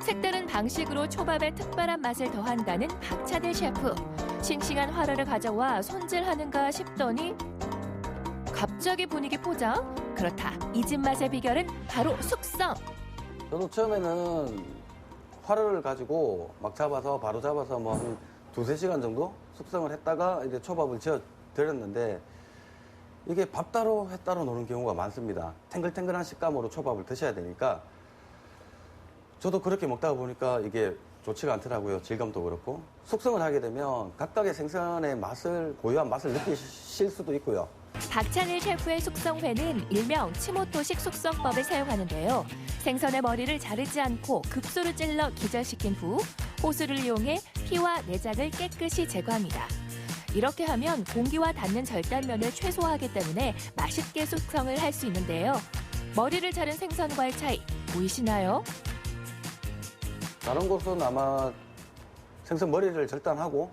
색다른 방식으로 초밥에 특별한 맛을 더한다는 박찬일 셰프. 싱싱한 화로를 가져와 손질하는가 싶더니 갑자기 분위기 포장? 그렇다. 이 집 맛의 비결은 바로 숙성. 저도 처음에는 화로를 가지고 막 잡아서 바로 잡아서 뭐 한 2-3시간 정도 숙성을 했다가 이제 초밥을 지어 드렸는데 이게 밥 따로 회 따로 노는 경우가 많습니다. 탱글탱글한 식감으로 초밥을 드셔야 되니까 저도 그렇게 먹다가 보니까 이게 좋지가 않더라고요. 질감도 그렇고. 숙성을 하게 되면 각각의 생선의 맛을, 고유한 맛을 느끼실 수도 있고요. 박찬일 셰프의 숙성회는 일명 치모토식 숙성법을 사용하는데요. 생선의 머리를 자르지 않고 극소로 찔러 기절시킨 후 호수를 이용해 피와 내장을 깨끗이 제거합니다. 이렇게 하면 공기와 닿는 절단면을 최소화하기 때문에 맛있게 숙성을 할 수 있는데요. 머리를 자른 생선과의 차이 보이시나요? 다른 곳은 아마 생선 머리를 절단하고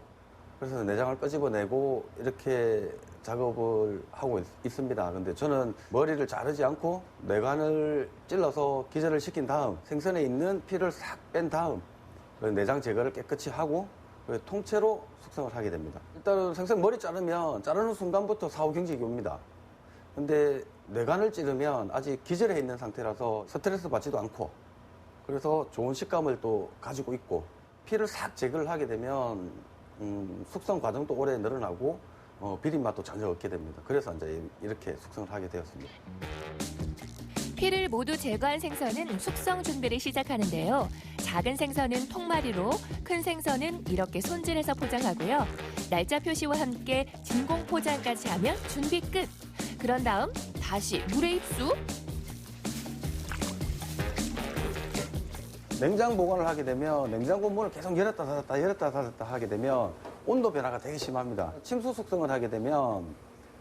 그래서 내장을 끄집어내고 이렇게 작업을 하고 있습니다. 근데 저는 머리를 자르지 않고 내관을 찔러서 기절을 시킨 다음 생선에 있는 피를 싹 뺀 다음 내장 제거를 깨끗이 하고 통째로 숙성을 하게 됩니다. 일단은 생선 머리 자르면 자르는 순간부터 사후경직이 옵니다. 근데 내관을 찌르면 아직 기절해 있는 상태라서 스트레스 받지도 않고 그래서 좋은 식감을 또 가지고 있고 피를 싹 제거를 하게 되면 숙성 과정도 오래 늘어나고 비린 맛도 전혀 없게 됩니다. 그래서 이제 이렇게 숙성을 하게 되었습니다. 피를 모두 제거한 생선은 숙성 준비를 시작하는데요. 작은 생선은 통마리로, 큰 생선은 이렇게 손질해서 포장하고요. 날짜 표시와 함께 진공 포장까지 하면 준비 끝. 그런 다음 다시 물에 흡수. 냉장 보관을 하게 되면 냉장고 문을 계속 열었다 닫았다 하게 되면 온도 변화가 되게 심합니다. 침수 숙성을 하게 되면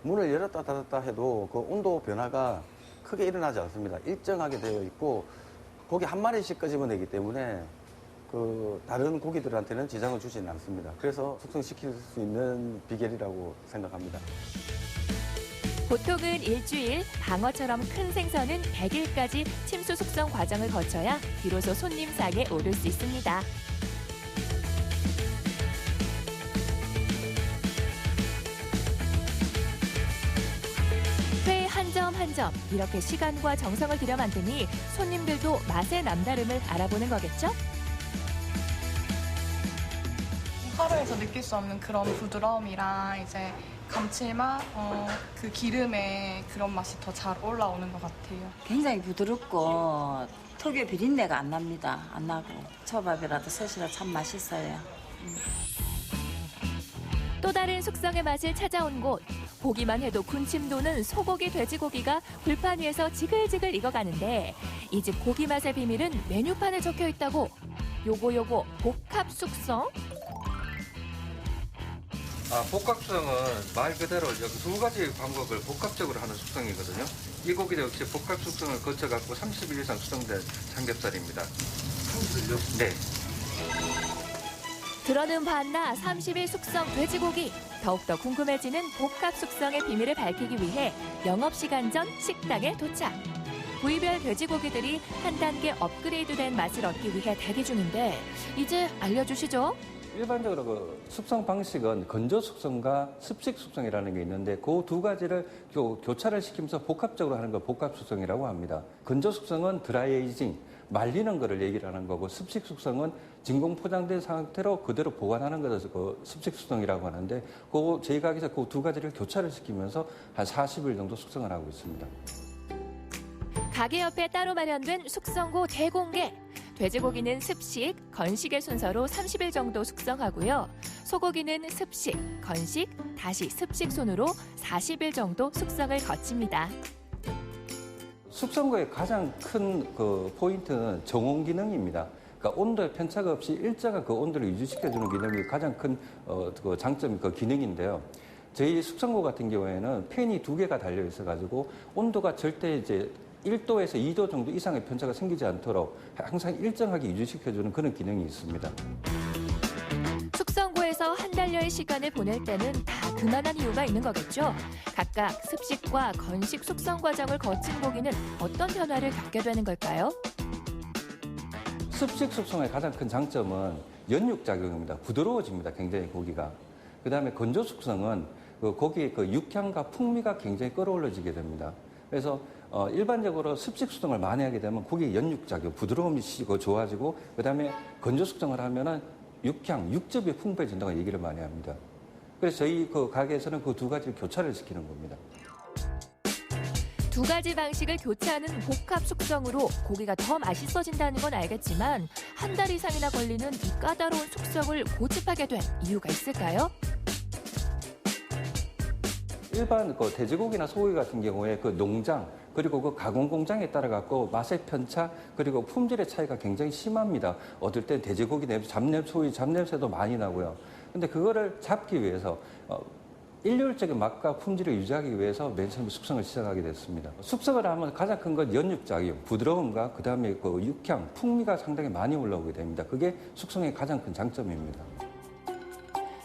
문을 열었다 닫았다 해도 그 온도 변화가 크게 일어나지 않습니다. 일정하게 되어 있고 고기 한 마리씩 끄집어내기 때문에 그 다른 고기들한테는 지장을 주지는 않습니다. 그래서 숙성시킬 수 있는 비결이라고 생각합니다. 보통은 일주일, 방어처럼 큰 생선은 100일까지 침수 숙성 과정을 거쳐야 비로소 손님상에 오를 수 있습니다. 회 한 점 한 점 이렇게 시간과 정성을 들여 만드니 손님들도 맛의 남다름을 알아보는 거겠죠? 화로에서 느낄 수 없는 그런 부드러움이랑 이제 감칠맛, 그 기름의 그런 맛이 더 잘 올라오는 것 같아요. 굉장히 부드럽고 특유의 비린내가 안 납니다. 안 나고 초밥이라도 셋이라 참 맛있어요. 또 다른 숙성의 맛을 찾아온 곳. 보기만 해도 군침 도는 소고기, 돼지고기가 불판 위에서 지글지글 익어가는데 이 집 고기 맛의 비밀은 메뉴판에 적혀 있다고. 요거 복합 숙성? 복합 숙성은 말 그대로 두 가지 방법을 복합적으로 하는 숙성이거든요. 이 고기도 역시 복합 숙성을 거쳐갖고 30일 이상 숙성된 삼겹살입니다. 30일요? 네. 들어는 봤나 30일 숙성 돼지고기. 더욱더 궁금해지는 복합 숙성의 비밀을 밝히기 위해 영업시간 전 식당에 도착. 부위별 돼지고기들이 한 단계 업그레이드된 맛을 얻기 위해 대기 중인데 이제 알려주시죠. 일반적으로 그 숙성 방식은 건조 숙성과 습식 숙성이라는 게 있는데 그 두 가지를 교차를 시키면서 복합적으로 하는 걸 복합 숙성이라고 합니다. 건조 숙성은 드라이에이징, 말리는 거를 얘기를 하는 거고 습식 숙성은 진공 포장된 상태로 그대로 보관하는 것을 그 습식 숙성이라고 하는데 저희 가게에서 그 두 가지를 교차를 시키면서 한 40일 정도 숙성을 하고 있습니다. 가게 옆에 따로 마련된 숙성고 대공개. 돼지고기는 습식, 건식의 순서로 30일 정도 숙성하고요. 소고기는 습식, 건식, 다시 습식 순으로 40일 정도 숙성을 거칩니다. 숙성고의 가장 큰 그 포인트는 정온 기능입니다. 그러니까 온도에 편차가 없이 일정한 그 온도를 유지시켜주는 기능이 가장 큰 그 장점이 그 기능인데요. 저희 숙성고 같은 경우에는 팬이 2개가 달려 있어가지고 온도가 절대 이제 1도에서 2도 정도 이상의 편차가 생기지 않도록 항상 일정하게 유지시켜주는 그런 기능이 있습니다. 숙성고에서 한 달여의 숙성회와의 시간을 보낼 때는 다 그만한 이유가 있는 거겠죠. 각각 습식과 건식 숙성 과정을 거친 고기는 어떤 변화를 겪게 되는 걸까요? 습식 숙성의 가장 큰 장점은 연육 작용입니다. 부드러워집니다. 굉장히 고기가. 그다음에 건조 숙성은 그 고기의 그 육향과 풍미가 굉장히 끌어올려지게 됩니다. 그래서 일반적으로 습식 숙성을 많이 하게 되면 고기의 연육 작용, 부드러움이 좋아지고 그다음에 건조 숙성을 하면은 육향, 육즙이 풍부해진다고 얘기를 많이 합니다. 그래서 저희 그 가게에서는 그 두 가지를 교차를 시키는 겁니다. 두 가지 방식을 교차하는 복합 숙성으로 고기가 더 맛있어진다는 건 알겠지만 한 달 이상이나 걸리는 이 까다로운 숙성을 고집하게 된 이유가 있을까요? 일반 그 돼지고기나 소고기 같은 경우에 그 농장 그리고 그 가공 공장에 따라 갖고 맛의 편차 그리고 품질의 차이가 굉장히 심합니다. 어떨 땐 돼지고기 냄새, 잡냄새도 많이 나고요. 근데 그거를 잡기 위해서 일률적인 맛과 품질을 유지하기 위해서 맨 처음에 숙성을 시작하게 됐습니다. 숙성을 하면 가장 큰 건 연육작용, 부드러움과 그다음에 그 육향, 풍미가 상당히 많이 올라오게 됩니다. 그게 숙성의 가장 큰 장점입니다.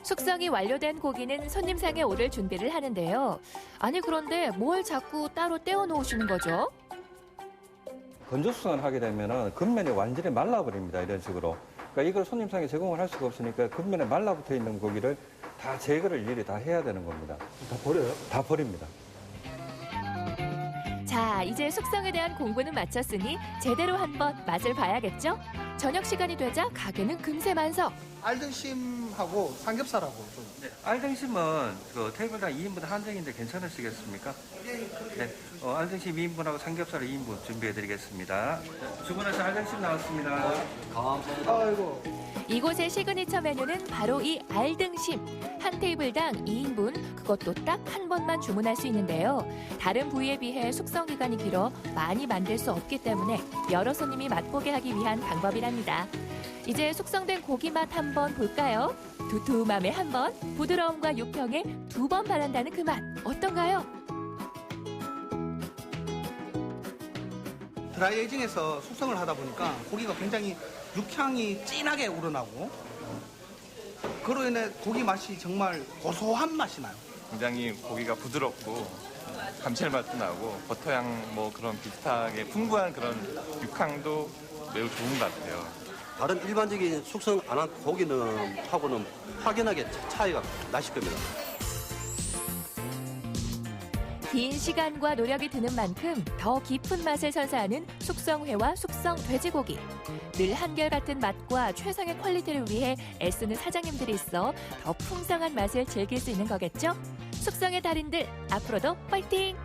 숙성이 완료된 고기는 손님상에 오를 준비를 하는데요. 아니 그런데 뭘 자꾸 따로 떼어 놓으시는 거죠? 건조 숙성을 하게 되면 겉면이 완전히 말라버립니다. 이런 식으로. 그러니까 이걸 손님상에 제공을 할 수가 없으니까 겉면에 말라붙어 있는 고기를 다 제거를 일일이 다 해야 되는 겁니다. 다 버려요? 다 버립니다. 자, 이제 숙성에 대한 공부는 마쳤으니 제대로 한번 맛을 봐야겠죠? 저녁 시간이 되자 가게는 금세 만석. 알등심하고 삼겹살하고 좀. 네, 알등심은 그 테이블당 2인분 한정인데 괜찮으시겠습니까? 네, 알등심 2인분하고 삼겹살 2인분 준비해드리겠습니다. 주문하신 알등심 나왔습니다. 감사합니다. 아이고. 이곳의 시그니처 메뉴는 바로 이 알등심. 한 테이블당 2인분, 그것도 딱 한 번만 주문할 수 있는데요. 다른 부위에 비해 숙성 기간이 길어 많이 만들 수 없기 때문에 여러 손님이 맛보게 하기 위한 방법이랍니다. 이제 숙성된 고기 맛 한번 볼까요? 두툼함에 한 번, 부드러움과 육향에 두 번 바란다는 그 맛 어떤가요? 드라이에이징에서 숙성을 하다 보니까 고기가 굉장히 육향이 진하게 우러나고 그로 인해 고기 맛이 정말 고소한 맛이 나요. 굉장히 고기가 부드럽고 감칠맛도 나고 버터향 뭐 그런 비슷하게 풍부한 그런 육향도 매우 좋은 것 같아요. 다른 일반적인 숙성 안 한 고기는 하고는 확연하게 차이가 나실 겁니다. 긴 시간과 노력이 드는 만큼 더 깊은 맛을 선사하는 숙성회와 숙성 돼지고기. 늘 한결같은 맛과 최상의 퀄리티를 위해 애쓰는 사장님들이 있어 더 풍성한 맛을 즐길 수 있는 거겠죠? 숙성의 달인들, 앞으로도 파이팅!